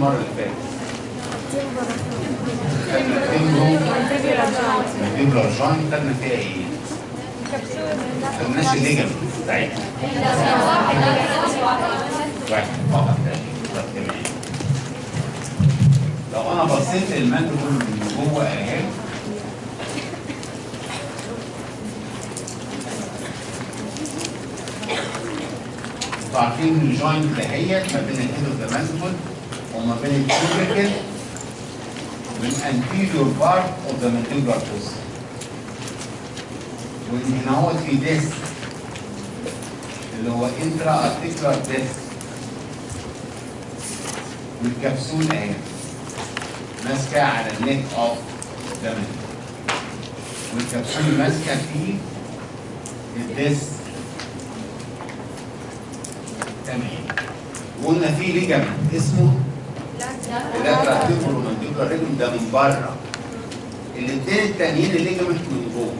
المره اللي فاتت؟ خدنا تمبرو مانديبولار جوينت، خدنا فيها ايه؟ ما خدناش الليجمنت بتاعتها. واحد فقط تمام. لو انا بصيت للمانديبول من جوه اهي، انتوا عارفين ان الجوينت دهيت ما بين الهيد اوف ذا مانديبول وما بين الكيوبيكل من anterior part of the mandibular fossa. وان هنا هو في ديسك اللي هو intra articular disc، والكبسول اهي ماسكه على النيك اوف ذا مانديبول، والكبسول ماسكه في الديسك. تمام. وقلنا في ليجامنت اسمه اللاترال تمبرو مانديبولار ليجامنت، ده من بره. الاثنين التانيين الليجامنت من جوه.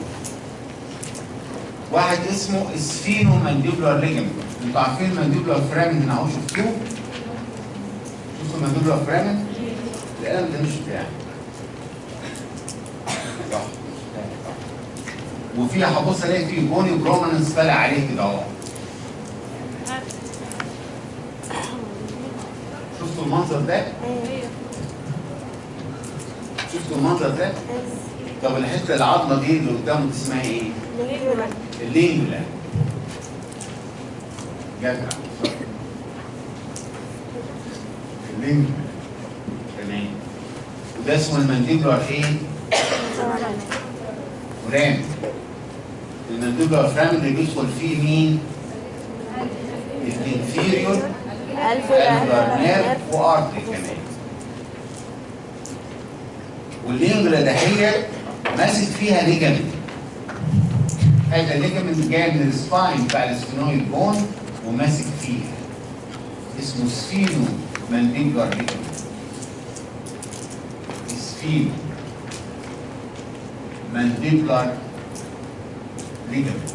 واحد اسمه سفينو مانديبولار ليجامنت. انتوا عارفين المانديبولار فرامن هنا اهو، شفتوه؟ شفتوا المانديبولار فرامن؟ القلم ده مش بتاعي. صح. وفي هبص الاقي فيه بوني بروماننس طالع عليه كده اهو. شفتوا المنظر ده؟ شفتوا المنظر ده؟ طب الحته العظمه دي اللي قدامه اسمها ايه؟ اللينجولا. جدع. اللينجولا. تمام. وده اسمه المانديبولار ايه؟ فرام. المانديبولار فرام اللي بيدخل فيه مين؟ الانفيريور الفولار نيرف وارتري كمان. واللينجولا دهيت ماسك فيها ليجامنت. هذا الليجامنت جاي من السباين بتاع السفينويد بون وماسك فيها. اسمه سفينو مانديبولار ليجامنت. سفينو مانديبولار ليجامنت.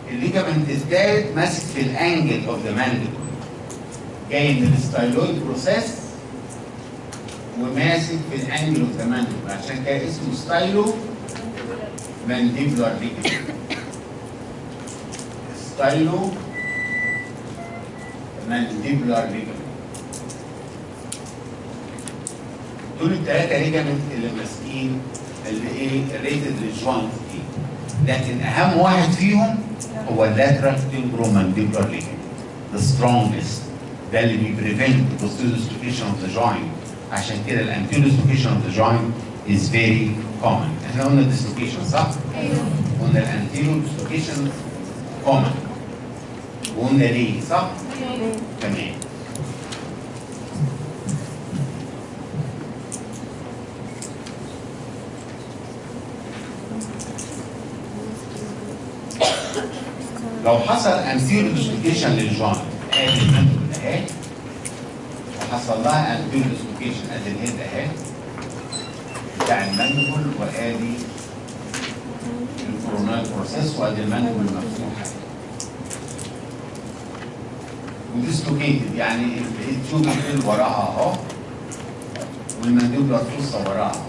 الليجامنت الثالث ماسك في الانجل اوف ذا مانديبول، جاي من الستايلويد بروسيس وماسك في الانجل اوف ذا مانديبول، عشان كده اسمه ستايلو مانديبولار ليجامنت. ستايلو مانديبولار ليجامنت. دول الثلاثه ليجامنت اللي ماسكين اللي ايه ريتد للجوينت دي. لكن اهم واحد فيهم هو اللاترال تمبرو مانديبولار ليجامنت، the strongest. ده اللي بيبريفنت the posterior dislocation of the joint. عشان كده الانتيريور dislocation of the joint is very common. احنا قلنا dislocation صح؟ ايوه. قلنا الانتيريور dislocation common. وقلنا ليه صح؟ ايوه. تمام. لو حصل anterior dislocation للجوينت، ادي المانديبول اهي، وحصل لها anterior dislocation ادي الهيد اهي بتاع المانديبول، وادي الكورونال بروسيس، وادي المانديبول مفتوحه وديسلوكيتد، يعني التيوبيكل وراها اهو، والمانديبولار فوسا وراها،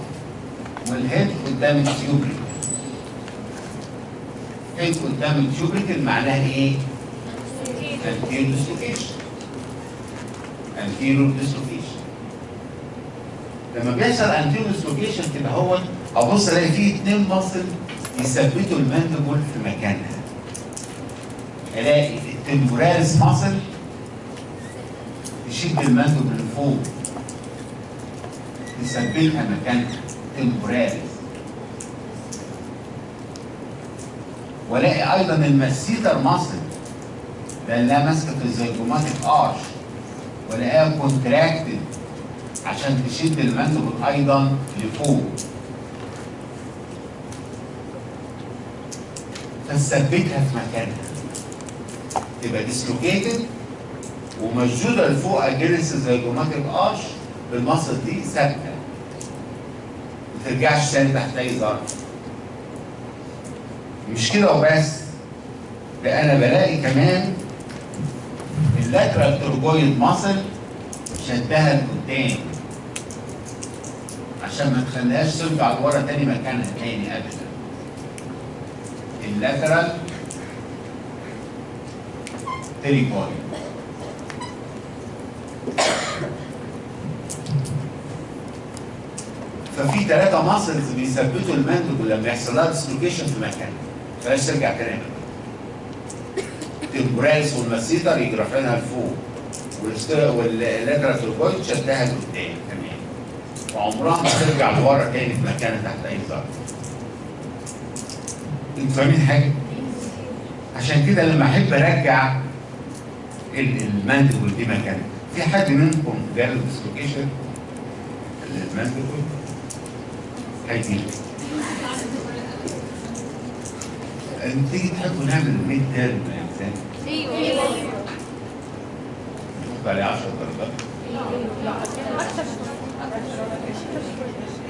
والهيد قدام التيوبيكل. هيد قدام التيوبيكل معناها ايه؟ anterior dislocation. anterior dislocation. لما بيحصل anterior dislocation كده هو ابص الاقي فيه اثنين مصل يثبتوا المانديبول في مكانها. الاقي التمبوراليس مصل يشد المانديبول لفوق يثبتها مكانها تمبوراليس. والاقي ايضا المسيتر ماسل لانها ماسكه في الزيجوماتيك ارش، والاقيها كونتراكتد عشان تشد المانديبول ايضا لفوق، فتثبتها في مكانها، تبقى ديسلوكيتد ومشدوده لفوق اجينست الزيجوماتيك ارش بالماسل دي ثابته، ما ترجعش تاني تحت اي ظرف. مش كده وبس، ده انا بلاقي كمان اللاترال تورجويد ماسل شدها لقدام عشان ما تخليهاش ترجع لورا تاني مكانها تاني ابدا. اللاترال تريبويد ففي 3 ماسلز بيثبتوا الماندبل لما يحصل لها ديسلوكيشن في مكانها، ما ترجع تاني. التمبوراليس والماسيتر يجرفينها لفوق، واللاترال تريبويد شدها لقدام كمان، وعمرها ما ترجع لورا تاني في مكانها تحت اي ظرف. انتوا فاهمين حاجه؟ عشان كده لما احب ارجع الماندبل دي مكانها، في حد منكم جاله ديسلوكيشن الماندبل؟ هيجيله. انت تيجي تحبوا نعمل ميد تيرم يا انسان؟ ايوه نحط عليه 10 درجات.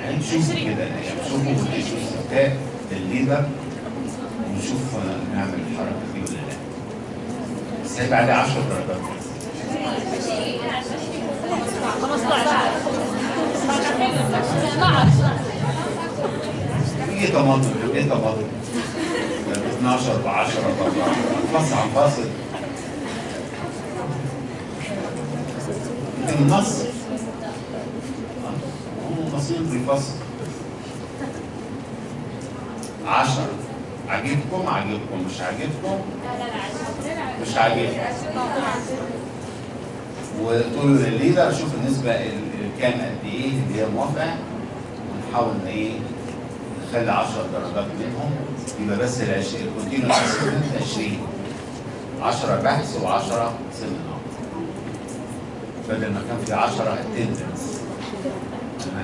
هنشوف كده يعني، شوفوا ونشوف الذكاء الليدر ونشوف نعمل الحركه دي ولا لا. بس هيبقى عليه 10 درجات. 15 ايه طماطم؟ ايه طماطم؟ 12 ب 10 ب 4 فصل عن فاصل. النص هم مصير في فصل 10 عجبكم عجبكم، مش عجبكم مش عاجبكم. وتقولوا للليدر شوف النسبه كام قد ايه اللي هي موافقه، ونحاول ايه نخلي 10 درجات منهم يبقى بس الكونتينوس اسسمنت 20 10 بحث و10 سيمينار بدل ما كان في 10 اتندنس.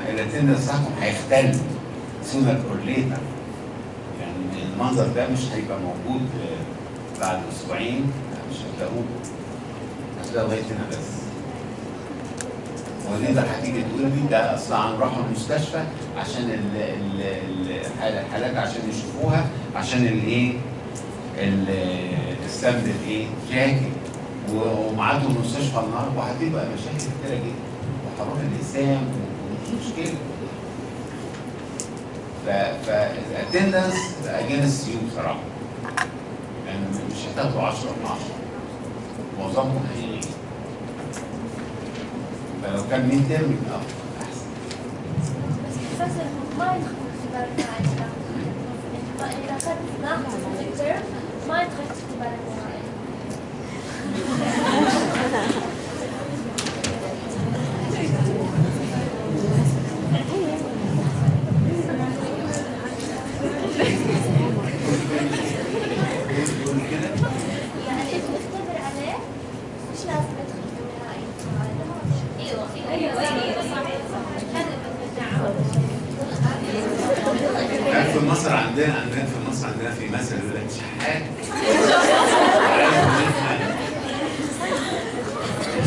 الاتندنس بتاعكم هيختل سونر اور ليتر، يعني المنظر ده مش هيبقى موجود بعد اسبوعين، مش هتلاقوه، هتلاقوا لغايه هنا بس. والليدر هتيجي تقول لي ده اصلا هنروح المستشفى عشان الحالات عشان يشوفوها عشان الايه السمد الايه جاكي، ومعادوا المستشفى النهارده وهتبقى مشاكل كتيره جدا وهروح الاقسام ومش مشكله. فالاتندنس اجينست يو بصراحه، يعني مش هتاخدوا 10 من 10 معظمكم هيغيب. فلو كان 100 ترم يبقى احسن. بس ما يدخل اختبار النهائي. اذا اخذت ناخذ الترم ما يدخل اختبار النهائي. يعني اذا اختبر عليه مش لازم يدخل في النهائي. في مصر عندنا في مصر عندنا في مثل يقول لك شحات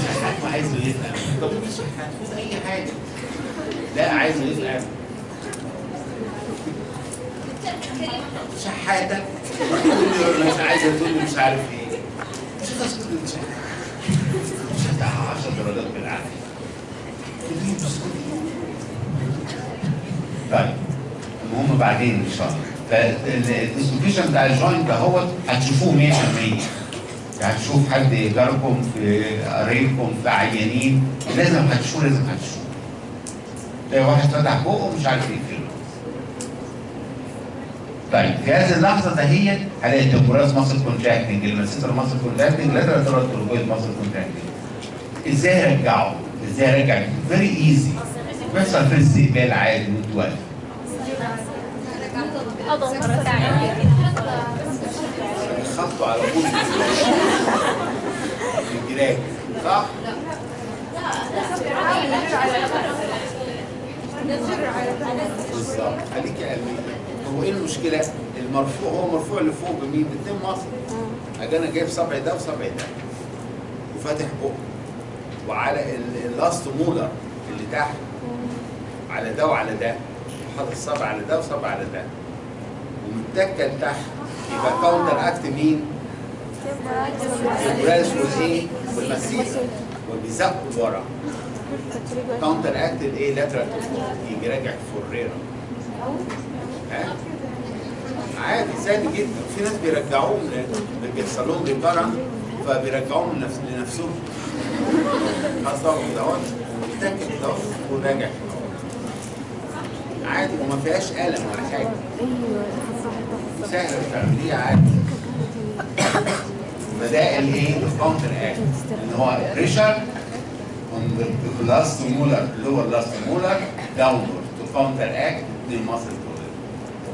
شحات وعايزه يفهم. طب مش شحات، خد اي حاجه. لا عايزه يفهم. شحاتك مش عايزه تقول لي مش عارف ايه. مش هتسكت مش هتقع 10 درجات بالعافيه. طيب المهم بعدين ان شاء الله. فالديسلوكيشن بتاع الجوينت اهوت هتشوفوه 100%. هتشوف حد جاركم في قرايبكم في عيانين لازم هتشوفوه لازم هتشوفوه. تلاقي واحد فتح بقه ومش عارف يقفله. طيب في هذه اللحظه دهيت هلاقي التمبوراس ماسل كونتراكتنج، الماسيتر ماسل كونتراكتنج، لاترال ترويد ماسل كونتراكتنج. ازاي ارجعه؟ ازاي ارجع؟ فيري ايزي. بيحصل في الاستقبال عادي وانت واقف. خبطوا على طول الجراج صح؟ بالظبط. خليك يا قلبي. هو ايه المشكله؟ المرفوع هو مرفوع لفوق بمين؟ بالتم مصر. انا جايب صبعي ده وصبعي ده وفاتح بقه، وعلى اللاست مولر اللي تحت على ده وعلى ده، وحاطط صبع على ده وصبع على ده ومتكل تحت. يبقى كاونتر اكت مين؟ التمبوراليس والايه؟ والماسيتر، وبيزقوا لورا. كاونتر اكت الايه لاترال يجي راجع فوريرا. عادي سهل جدا. في ناس بيرجعوهم بيحصل لهم ريكارنت فبيرجعوهم لنفسهم. حصلوا كده اهو يتاكد كده اهو وراجع عادي وما فيهاش ألم ولا حاجة. سهلة تعمليها عادي. فده الايه؟ الكاونتر اكت اللي هو بريشر on the last molar lower last molar downward to counteract the muscle problem.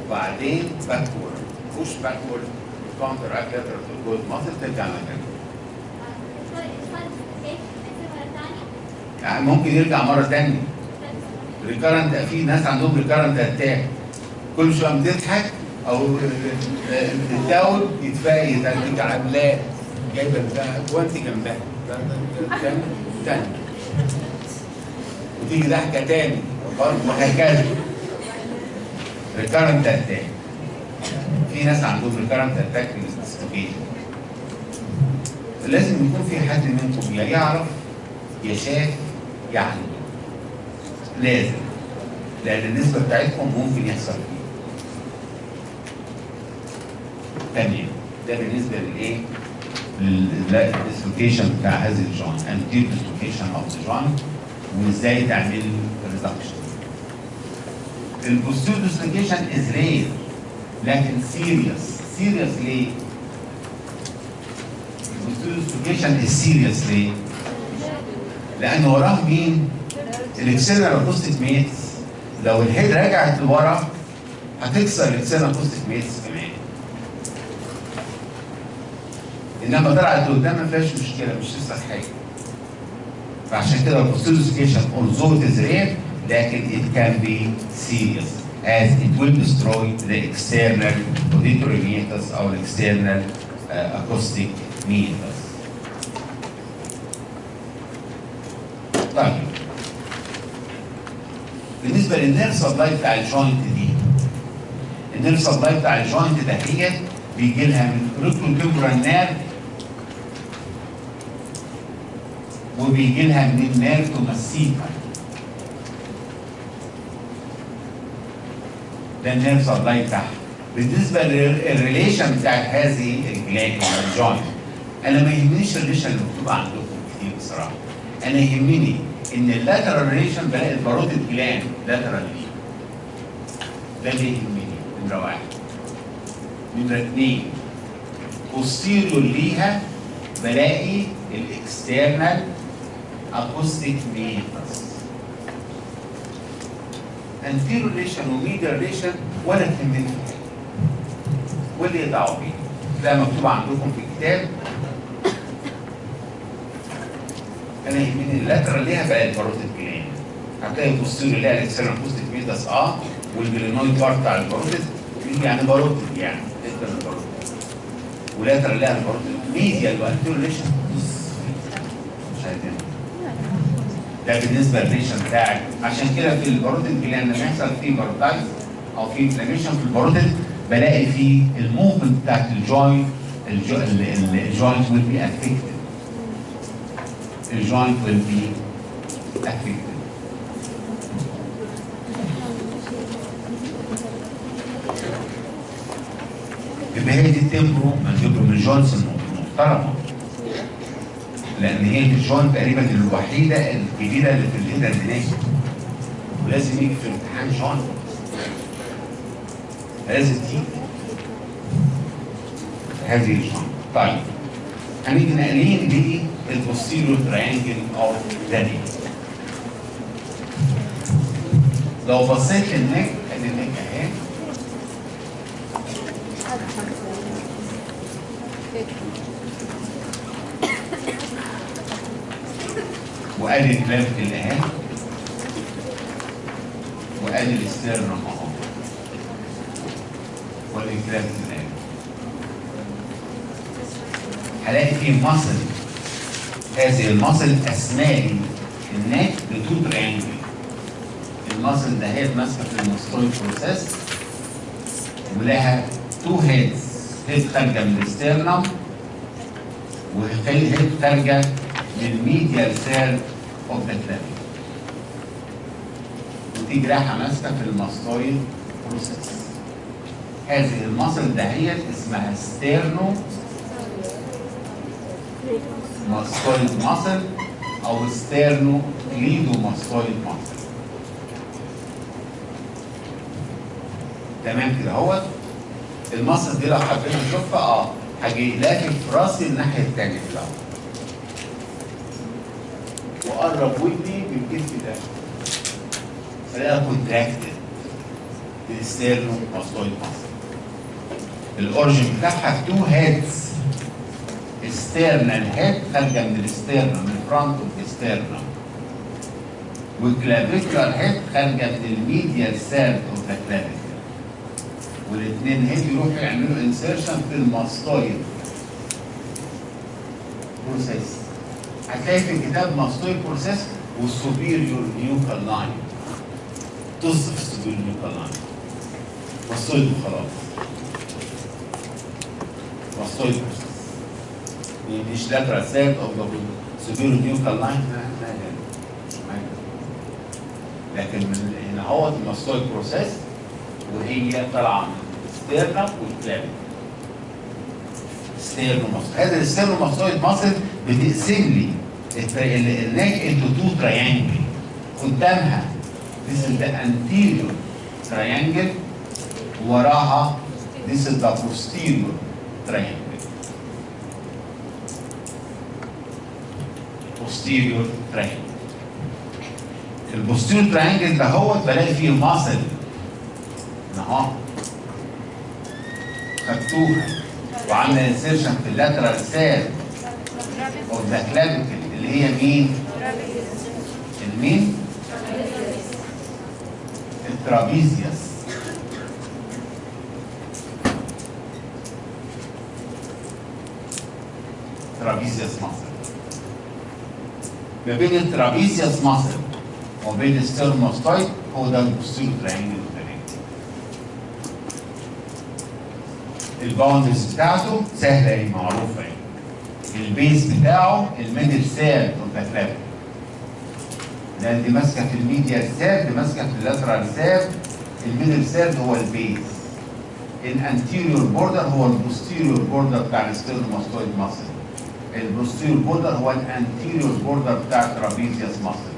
وبعدين backward push backward to counteract lateral to the muscle ترجع مكانها. يعني ممكن يرجع مرة تانية. ريكارنت في ناس عندهم ريكارنت اتاك كل شوية بتضحك أو التاول يتفايت يترجع عملاء جايبة جوانت جنبها تاني وتيجي ضحكة تاني برضه وهكذا. ريكارنت اتاك في ناس عندهم ريكارنت اتاك في الاستسكيشن. لازم يكون في حد منكم يا يعرف يا شاف يا عنده. لازم لأن النسبة بتاعتكم ممكن يحصل فيه. تمام ده بالنسبة للإيه؟ للديسلوكيشن بتاع هذه الجوينت anterior dislocation of the joint وإزاي تعمل ريدكشن. البوستيريور ديسلوكيشن از رير لكن سيريس ليه؟ البوستيريور ديسلوكيشن از سيريس ليه؟ لأن وراه مين؟ الاكسترنال اكوستيك ميتس. لو الهيد رجعت لورا هتكسر الاكسترنال اكوستيك ميتس كمان. انما طلعت لقدام ما فيهاش مشكله مش تخسر حاجه. فعشان كده البوستيريور ديسلوكيشن although it is rare لكن it can be serious as it will destroy the external auditory meatus او external acoustic meatus. طيب بالنسبه للنيرف سبلاي بتاع الجوينت دي، النيرف سبلاي بتاع الجوينت دهيت بيجي لها من الريكتوتمبرال نيرف وبيجي لها من النيرف توماسيكا. ده النيرف سبلاي بتاعها. بالنسبه للريليشن بتاعت هذه الجلاند مع الجوينت، انا ما يهمنيش الريليشن اللي مكتوبه عندكم كتير بصراحه. انا يهمني ان اللاترال ريليشن بلاقي الباروتيد جلاند لاترال ليه. ده اللي يهمني نمره واحد. نمره اثنين بوستيريور ليها بلاقي الاكسترنال اكوستيك ميتس. انتيريور ريليشن وميديال ريليشن ولا تهمني واللي يدعوا بيه. ده مكتوب عندكم في الكتاب. انا يهمني اللاترال ليها بقى الباروتيد جلاند. هتلاقي البوستيريور ليها الاكسترنال اكوستيك ميتس والجلينويد بارت بتاع الباروتيد يعني باروتيد يعني انت الباروتيد. ولاترال ليها الباروتيد ميديال وانتيريور ريليشن مش عايزين. ده بالنسبه للريشن بتاعك. عشان كده في الباروتيد جلاند لما يحصل فيه باروتايز او في انفلاميشن في الباروتيد بلاقي فيه الموفمنت بتاعت الجوينت الجوينت ويل بي افكتد. الجوينت ويل بي افكتد. يبقى هي دي التمبرو من الجوينتس المحترمه. لان هي الجوينت تقريبا الوحيده الجديده اللي في الانترناشونال ولازم يجي في امتحان جوينت. لازم تيجي هذه الجوينت. طيب هنيجي نقلين للبوستيريور تريانجل اوف ذا نيك. لو بصيت للنك ادي النك اهي وادي الكلافيكل اهي وادي الاسترنم اهو وادي الكلافيكل اهي. هلاقي فيه مصل. هذه المصل اسمالي النك لتو تريانجل. المصل ده هي ماسكه في الماستويد بروسيس ولها تو هيدز. هيد خارجه من الاسترنم وهيد خارجه من الميديال سيرف اوف ذا كلافيكل. وفي جراحه ماسكه في الماستويد بروسيس. هذه المصل دهيت اسمها ستيرنو ماستويد ماسل او ستيرنو كليدو ماستويد ماسل. تمام كده اهوت. المصل دي لو حبيت نشوفها هاجي لافف راسي الناحيه الثانيه كده وقرب ودني بالكتف ده الاقيها كونتراكتد الستيرنو ماستويد ماسل. الاورجن بتاعها تو هيدز، استرنال هيد خارجه من الاسترنم من فرونت اوف الاسترنم، والكلافيكولار هيد خارجه من الميديال سيرد اوف ذا كلافيكول، والاثنين هيد يروحوا يعملوا انسيرشن في الماستويد بروسيس. هتلاقي في الكتاب ماستويد بروسيس والسوبيريور نيوكال لاين، تصف السوبيريور نيوكال لاين ماستويد وخلاص. ماستويد بروسيس مش لاترال سيرد اوف ذا سوبيريور نيوكال لاين، لكن من هنا هو الماستويد بروسيس وهي طالعه من الستيرنم والكلافيكول. ستيرنو ماسل، هذا الستيرنو ماستويد ماسل بتقسم لي الناك انتو تو تريانجل. قدامها this is the anterior triangle، وراها this is the posterior triangle. posterior triangle. البوستيريور تراينجل ده هو بلاقي فيه ماسل اهو خدتوها وعامله انسيرشن في اللاترال سير اوف ذا كلافيكل اللي هي مين؟ المين؟ الترابيزيوس. ترابيزيوس ماسل. ما بين الترابيزيوس ماسل وبين الستيرنوماستويد هو ده البوستيريور تراينجل. الباوندرز بتاعته سهله اهي معروفه اهي. البيس بتاعه الميدل سيرد اوف ذا كلافيكل، لان دي ماسكه في الميديال سيرد، دي ماسكه في اللاترال سيرد. الميدل سيرد هو البيس. الانتيريور بوردر هو البوستيريور بوردر بتاع الستيرنوماستويد ماسل. البوستيريور بوردر هو الانتيريور بوردر بتاع الترابيزيوس ماسل.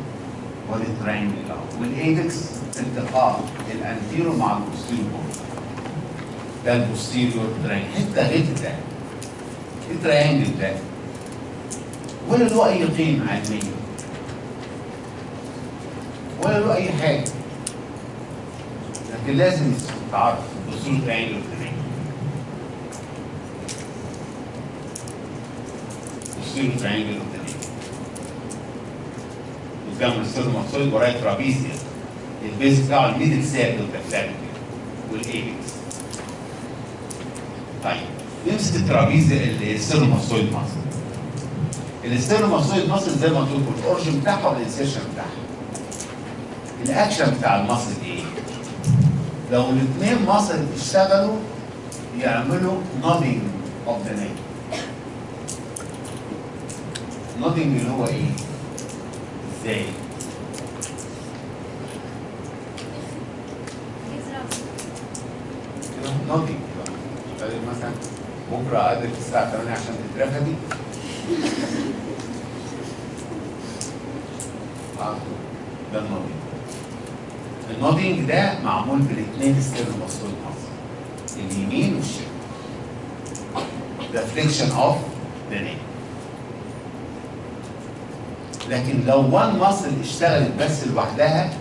وادي التراينجل اهو، والايبكس التقاء الانتيريور مع البوستيريور بوردر. ده البوستيريور تراينجل، حته غير ده التراينجل ده ولا له اي قيمه علميه ولا له اي حاجه، لكن لازم تعرف البوستيريور تراينجل والتراينجل. البوستيريور تراينجل والتراينجل قدام الستيرنوماستويد ورايا ترابيزيوس، البيز بتاعه الميدل سيرد والكلافيكل والايبكس. طيب نمسك الترابيزيا الستيرنوماستويد ماسل. الستيرنوماستويد ماسل زي ما قلت لكم الاورجن بتاعها والانسيرشن بتاعها. الاكشن بتاع الماسل ايه؟ لو الاثنين ماسل اشتغلوا يعملوا نودنج اوف ذا نيك. نودنج اللي هو ايه؟ ازاي؟ نودنج مثلا بكره قادر الساعه 8 عشان تترفدي. ده النودنج. النودنج ده معمول بالاثنين ستيرنوماستويد ماسل، اليمين والشمال. ده فليكشن اوف ذا نيك. لكن لو وان ماسل اشتغلت بس لوحدها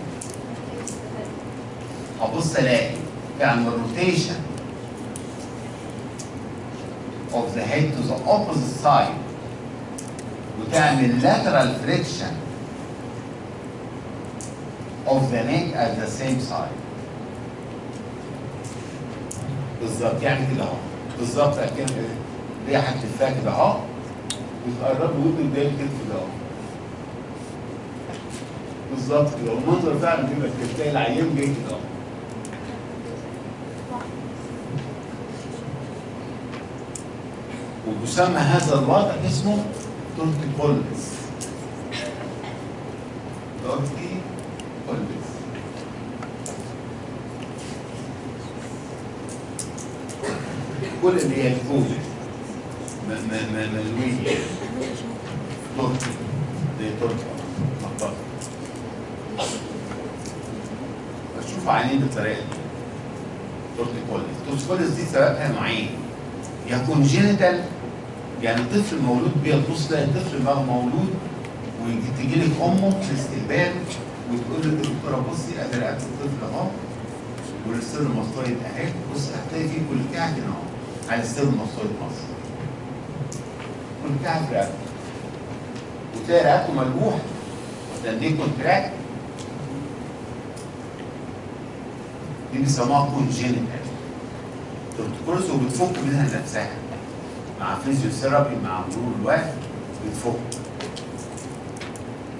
هبص الاقي تعمل روتيشن of the head to the opposite side وتعمل lateral friction of the neck at the same side. بالظبط يعني كده اهو، بالظبط كده دي هتلفها كده اهو وتقرب له ودنه قدام كده اهو. بالظبط كده، والمنظر فعلا بيبقى كده، تلاقي العيان جاي كده اهو. ويسمى هذا الوضع اسمه تورتي كولبس. تورتي كولبس. كل اللي هي الكوزة ملوية تركي زي تركي مطبخ. بشوف عينين بالطريقة دي تورتيكوليس. التورتيكوليس دي سببها نوعين، يا كونجينيتال يعني الطفل مولود بيها، تبص تلاقي الطفل بقى مولود وتيجي لك امه في الاستقبال وتقول لك دكتوره بصي ادي رقبه الطفل اهو والستيرنوماستويد اهي، بص هتلاقي فيه كلكعه هنا اهو على الستيرنوماستويد مصر. كلكعه في رقبته وتلاقي رقبته ملبوحه ده ليه كونتراكت، دي بيسموها كونجينيتال تورتيكوليس وبتفك منها نفسها مع فيزيوثيرابي مع مرور الوقت بتفك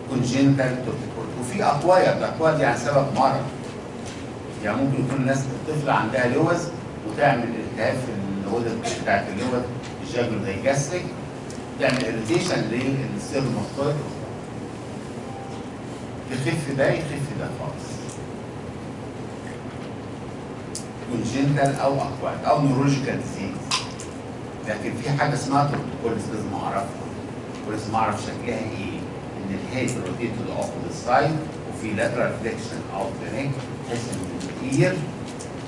كونجينيتال تورتيكوليس. وفي اكواير، الاكواير دي عن سبب مرض، يعني ممكن يكون الناس الطفل عندها لوز وتعمل التهاب في الغدد بتاعت اللوز الجاجولو دايجاستريك تعمل اريتيشن للستيرنوماستويد يخف ده يخف ده خالص. كونجنتال او اكواد او نيورولوجيكال ديزيز. لكن في حاجه اسمها تورتيكوليس لازم اعرفها ولازم اعرف شكلها ايه، ان الهيد روتيت تو ذا اوبوزيت سايد وفي lateral flexion of the neck بحيث ان الاير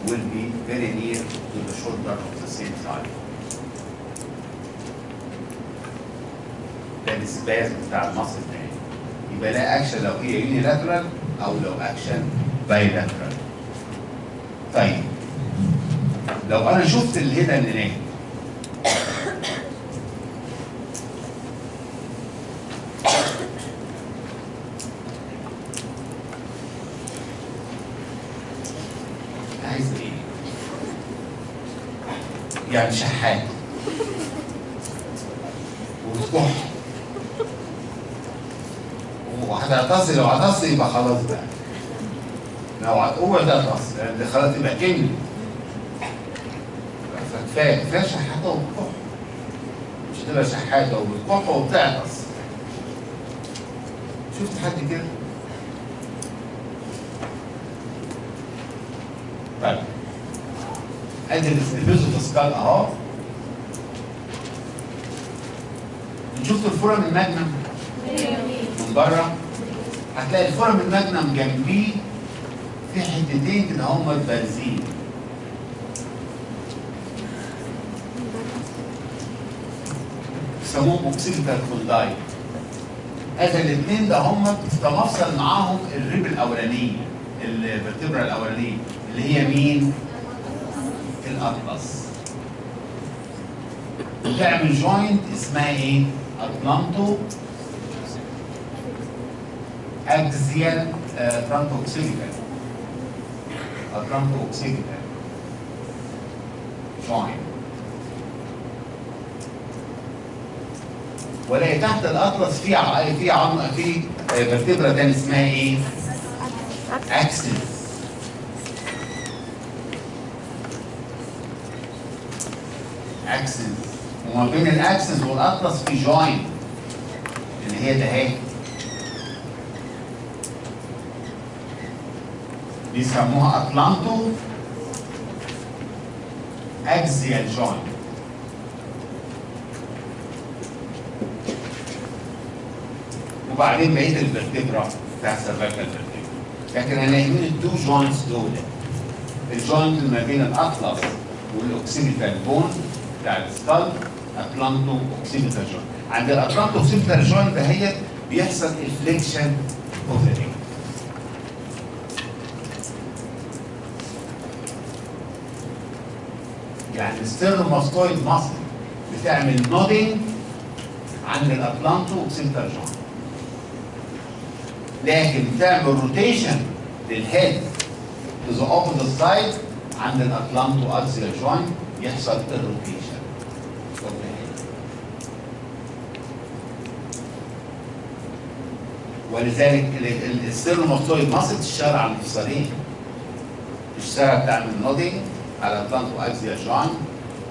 will be very near to the shoulder of the same side. ده السبازم بتاع المصل الثاني. يبقى لا اكشن لو هي يونيلاترال او لو اكشن بايلاترال. طيب لو انا شفت الهيدا اللي هناك عايز ايه؟ يعني شحات وبتكح وهتعتصي، لو عطسي يبقى خلاص بقى، لو اوعى تعطس لان خلاص يبقى كمل. كفايه شحاته وبتكح، مش تبقى شحاته وبتكح وبتعطس. شفت حد كده؟ طيب ادي الفيزوفاسكال اهو. شفتوا الفورم الماجنم من بره؟ هتلاقي الفورم الماجنم جنبيه في حتتين كده هم بارزين. بيسموهم اوكسيبيتال كونداي. هذا الاثنين ده هم تتمفصل معاهم الريب الاولانيه، الفرتبرا الاولانيه اللي هي مين؟ الاطلس. وتعمل جوينت اسمها ايه؟ اطلانتو اكزيال اتلانتو اوكسيبيتال. اتلانتو اوكسيبيتال جوينت. ولاقي تحت الاطلس في فيرتبرا تاني اسمها ايه؟ اكسس. اكسس. وما بين الاكسس والاطلس في جوينت اللي هي ده اهي بيسموها اطلانتو اكزيال جوينت. وبعدين بقيه الفرتبرا بتاع السيرفيكال فيرتبرا. لكن هنلاقيين التو جوينتس دول، الجوينت اللي ما بين الاطلس والاوكسيبيتال بون بتاع السكال اتلانتو اوكسيبيتال جوينت. عند الاتلانتو اوكسيبيتال جوينت دهيت بيحصل الفليكشن اوف ذا نيك. يعني الستيرنوماستويد ماسل بتعمل نودنج عند الاتلانتو اوكسيبيتال جوينت، لكن بتعمل روتيشن للهيد to the opposite side عند الاتلانتو اكسيال جوينت يحصل الروتيشن of the head. ولذلك الستيرنوماستويد ماسل تشتغل على المفصلين، تشتغل تعمل نودنج على الاتلانتو اكسيال جوينت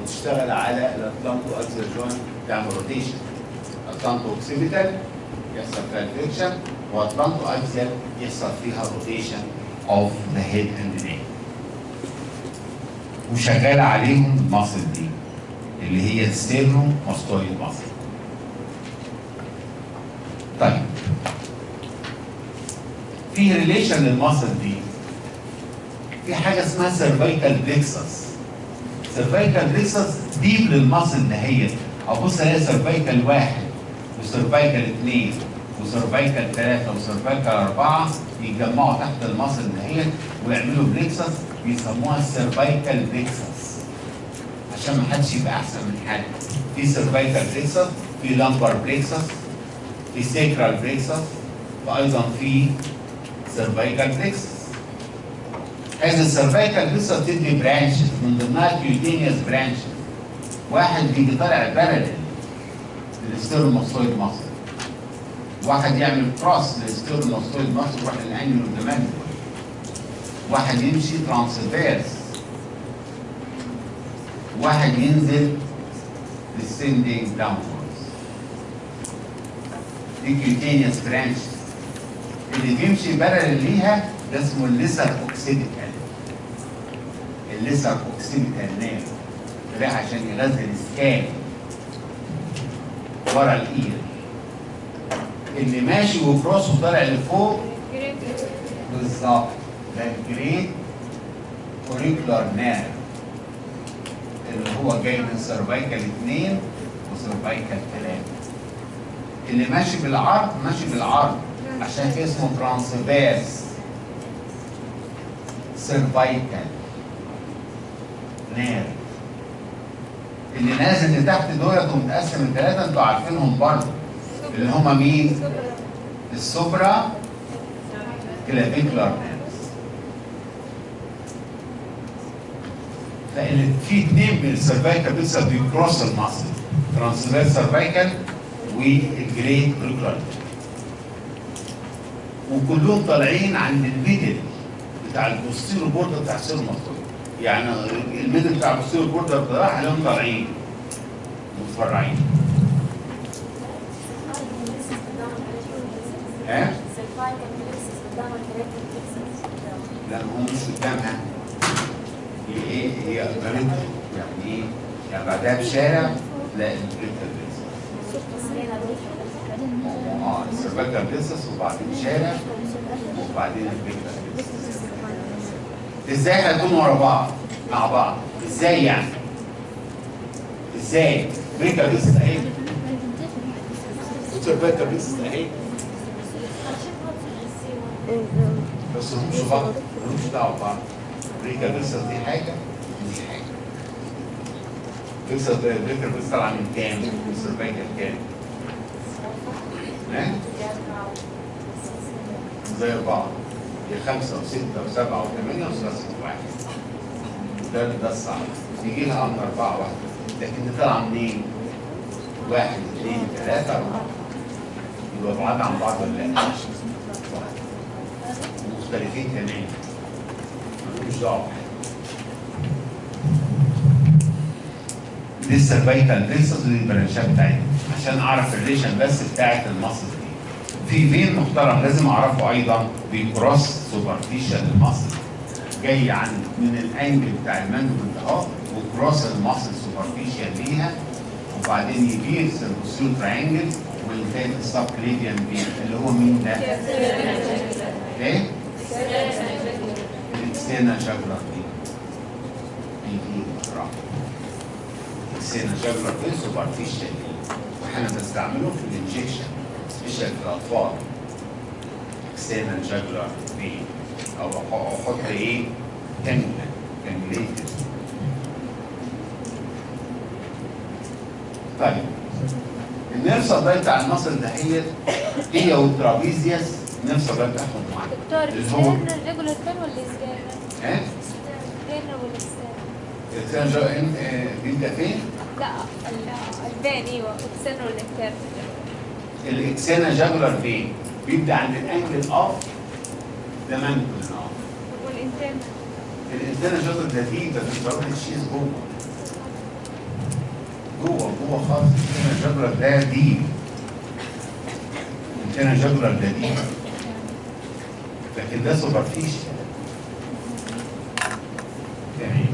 وتشتغل على الاتلانتو اكسيال جوينت تعمل روتيشن. اتلانتو اوكسيبيتال يحصل فيها الفليكشن واتلانتو اكسيال يحصل فيها روتيشن اوف ذا هيد اند نيك. وشغاله عليهم الماسل دي. اللي هي الستيرنو ماستويد ماسل. طيب في ريليشن للماسل دي، في حاجه اسمها سيرفيكال بليكسس. سيرفيكال بليكسس ديب للماسل دهيت. ابص الاقي سيرفيكال 1 وسيرفيكال 2 وسيرفيكال 3 وسيرفيكال 4 يتجمعوا تحت الماسل دهيت ويعملوا بليكسس بيسموها السيرفيكال بليكسس، عشان ما حدش يبقى احسن من حد. في سيرفيكال بليكسس، في لامبر بليكسس، في سيكرال بليكسس، وايضا في سيرفيكال بليكسس. هذه السيرفيكال بليكسس تدي برانشز من ضمنها كيوتينيوس برانشز. واحد بيجي طالع بارلل للستيرنوماستويد ماسل، واحد يعمل كروس للستيرنوماستويد ماسل يروح للانيولو ديماندول، واحد يمشي ترانسفيرس، واحد ينزل descending downwards. دي كيوتينيوس برانش. اللي بيمشي بارلل ليها ده اسمه الليسر اوكسيديتال. الليسر اوكسيديتال نيرف ده عشان يغذي السكان ورا الايد. اللي ماشي وكروس وطالع لفوق بالظبط ده الجريت اوريكولار نيرف اللي هو جاي من سيرفيكال 2 وسيرفيكال 3. اللي ماشي بالعرض ماشي بالعرض عشان كده اسمه ترانسفيرس سيرفيكال نيرف. اللي نازل لتحت دولت ومتقسم لثلاثه انتوا عارفينهم برضه، اللي هم مين؟ السوبرا كلافيكولار نيرفز. لان في اثنين من السيرفيكال بيحصل بيكروس الماسل، ترانسفيرس سيرفيكال والجريت اوريكولار، وكلهم طالعين عند الميدل بتاع البوستيرو بوردر بتاع السيرماتويد. يعني الميدل بتاع البوستيرو بوردر ده عليهم طالعين متفرعين. ها؟ لا هو مش قدامها. هي ايه؟ هي قدامتها يعني ايه؟ يعني بعدها بشارع تلاقي البريكال السيرفيكال بليسس وبعدين شارع وبعدين البريكال بليسس. ازاي هيكونوا ورا بعض مع بعض؟ ازاي يعني؟ ازاي؟ بريكال بليسس اهي السيرفيكال بليسس اهي بس همش بعض، ملوش دعوه ببعض. بريكال بليسس دي حاجه ودي حاجه. بريكال بليسس طالعه من كام؟ من السيرفيكال كام؟ زي بعض، هي 5 و6 و7 و8 و1. ده الصعب. يجي لها امر 4 واحده، لكن دي طالعه منين؟ 1 2 3 4 يبقى بعاد عن بعض ولا لا؟ مختلفين تماما ملوش دعوه. دي السيرفيكال بليسس ودي البرانشات بتاعتها عشان اعرف الريشن بس بتاعت المصل دي. في فين محترم لازم اعرفه ايضا بيكروس سوبرفيشال المصل جاي عن من الانجل بتاع الماندبل اهو وكروس المصل سوبرفيشال ليها وبعدين يبيرس البوستيريور تراينجل وينتهي السب كليفيان بين اللي هو مين ده؟ ايه؟ الاكسترنال جاجولار بين. بيجي راح. الاكسترنال جاجولار بين سوبرفيشال واحنا بنستعمله في الانجكشن سبيشال في الاطفال. اكسترنال جاجولار بين او احط ايه؟ كانيوليتد. طيب النيرف سبلاي بتاع المصل دهيت هي والترابيزيوس نيرف سبلاي بتاعهم معانا. دكتور اكسترنال ريجولار بين ولا اكسترنال؟ ها؟ اكسترنال ولا اكسترنال؟ اكسترنال بيبدا فين؟ لا البين ايوه اكسترنال ولا اكسترنال؟ الاكسترنال جاجولار فين؟ بيبدا عند الانجل اوف ذا مانكل. والانترنال؟ الانترنال جاجولار ده دي بس بتروح الشيز جوه خالص. الانترنال جاجولار ده دي الانترنال جاجولار ده دي لكن ده سوبرفيشال. تمام.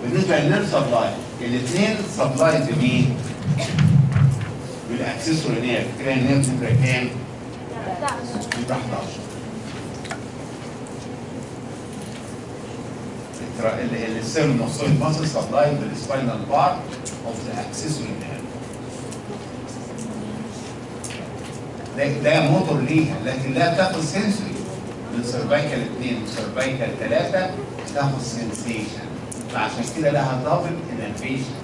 بالنسبه للنيرف سبلاي الاثنين سبلاي بمين؟ بالاكسسوري نيرف. كده النيرف نمره كام؟ نمره 11. السيرموسويد ماسل سبلاي بالسباينال بارت اوف ذا اكسسوري نيرف. ده موتور ليها لكن لا بتاخد سنسوري. من سيرفايكال 2 وسيرفايكال 3 بتاخد سنسيشن، فعشان كده لها دبل انرفيشن.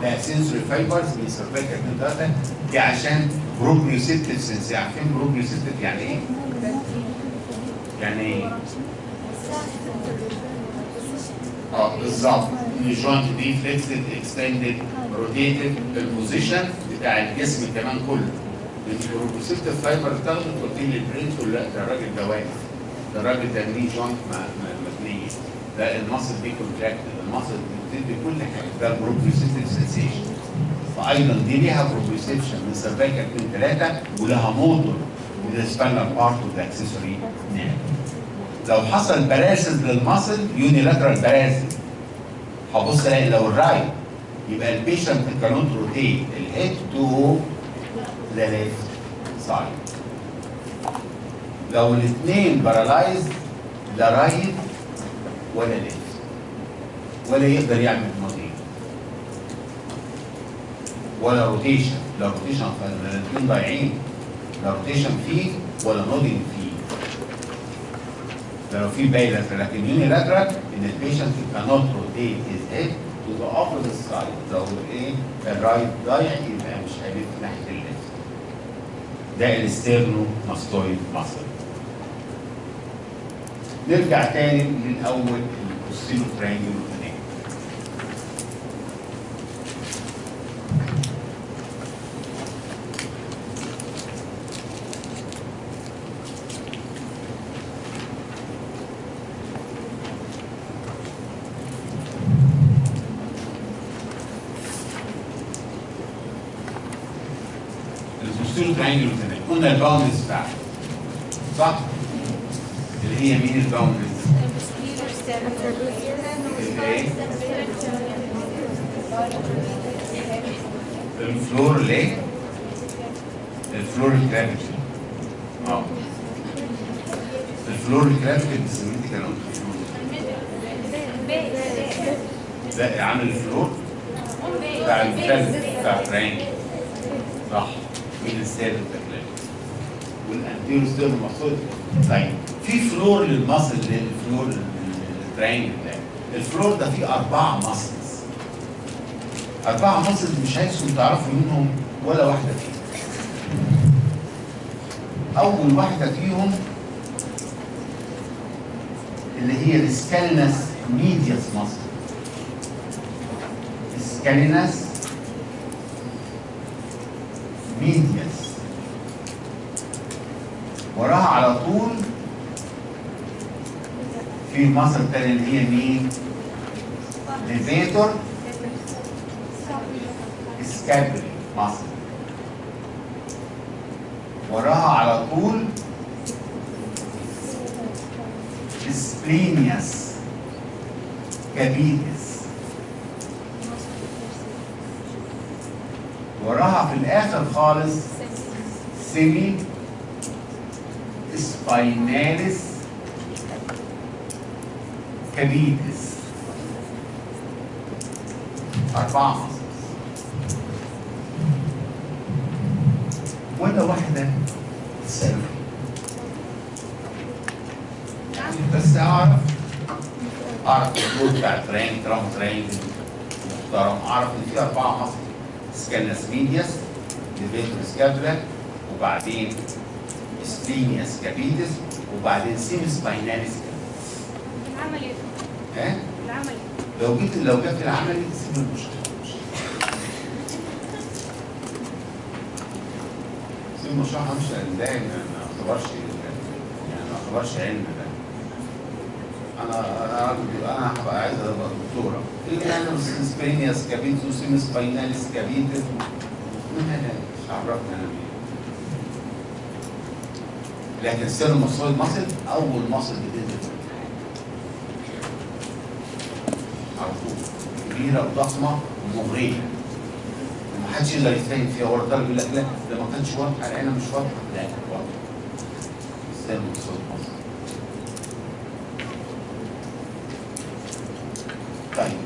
ده سنسوري فايبرز من سيرفايكال 2 3 دي عشان بروبريوسيبتيف سنسي. عارفين بروبريوسيبتيف يعني ايه؟ يعني ايه؟ بالظبط. الجوينت دي فليكسد اكستندد روتيتد البوزيشن بتاع الجسم كمان كله. البروبريوسيبتيف فايبر بتاخده توديه للبرين تقول لا ده الراجل ده واقف، ده الراجل ده ليه جوينت مبنيه، ده المصل دي كونتراكتد، المصل بتدي كل حاجه. ده البروبريوسيبتيف سنسيشن. فايضا دي ليها بروبريوسيبشن من سيرفايكال 2 3 ولها موتور من السباينال بارت والاكسسوري نيرف. لو حصل باراسيس للمصل يونيلاترال باراسيس هبص الاقي لو الرايت يبقى البيشنت كانوت روتيت الهيد تو ذا ليفت سايد. لو الاثنين بارالايز لا رايت ولا ليفت ولا يقدر يعمل نودينج ولا روتيشن. لا روتيشن الاثنين ضايعين، لا روتيشن فيه ولا نودينج فيه. لو في بايلاترال لكن يونيلاترال ان البيشنت كانوت روتيت هيز هيد تو ذا اوبوزيت سايد. لو ايه الرايت ضايع يبقى مش هيلف ناحيه الليفت. ده الاستيرنو ماستويد ماسل. نرجع تاني من اول البوستيرو ترينجل. ترينجل قلنا الباوندرز بتاعته صح؟ اللي هي مين الباوندرز؟ ايه؟ الفلور ليه؟ الفلور كرافيتي. الفلور كرافيتي السيمنتيكال لا عامل الفلور بتاع الكرافيتي بتاع الترينجل صح. من السير التكليف والانتيرو ستيرنو ماسل. طيب في فلور للمصل للفلور الترينجل ده. الفلور ده فيه 4 ماسلز. 4 ماسلز مش عايزكم تعرفوا منهم ولا واحده فيهم. اول واحده فيهم اللي هي السكالينس ميدياس ماسل. السكالينس ميدياس وراها على طول في مصر تاني اللي هي مين؟ ليفيتور سكابري مصر. وراها على طول سبلينياس كابيتس. وراها في الاخر خالص سيمي سبايناليس كابيتس. 4 مصر ولا واحدة سيلفي. يعني بس أعرف الدور بتاع الترينج طالما ترينج محترم، أعرف إن في 4 مصر. سكالنس ميدياس ليفيتور سكابولا وبعدين سبلينياس كابيتس وبعدين سيمي سبايناليس. العملي ها؟ العملي لو جبت العملي تسيب المشكله. سيب المشرحه مش ده ما اعتبرش علم ده. انا هبقى عايز ابقى دكتوره. ايه يعني سبلينياس كابيتس وسيمي سبايناليس كابيتس؟ مش عرفني انا مين. لكن السيرموسويد ماسل اول ماسل بتنزل في الامتحان. كبيره وضخمه ومغريه ومحدش يقدر يتفاهم فيها. هو الطالب يقول لك لا ده ما كانش واضحه، العينه مش واضحه. لا واضحه. استنى الصوت مصر. طيب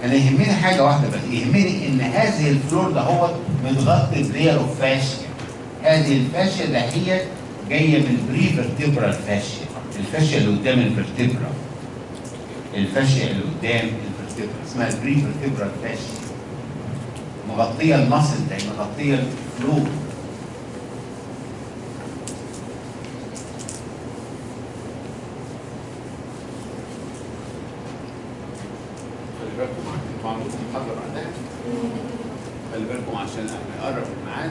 انا يهمني حاجه واحده بس، يهمني ان هذه الفلور ده هو متغطي بلاير اوف فاشيا. هذه الفاشيا ده هي جايه من البري فيرتبرال فاشيا، الفاشيا اللي قدام الفرتبرا، الفاشيا اللي قدام الفرتبرا اسمها البري فيرتبرال فاشيا، مغطيه المصل ده، مغطيه الفلور. خلي بالكم عندكم محاضره بعدها، خلي بالكم عشان نقرب الميعاد.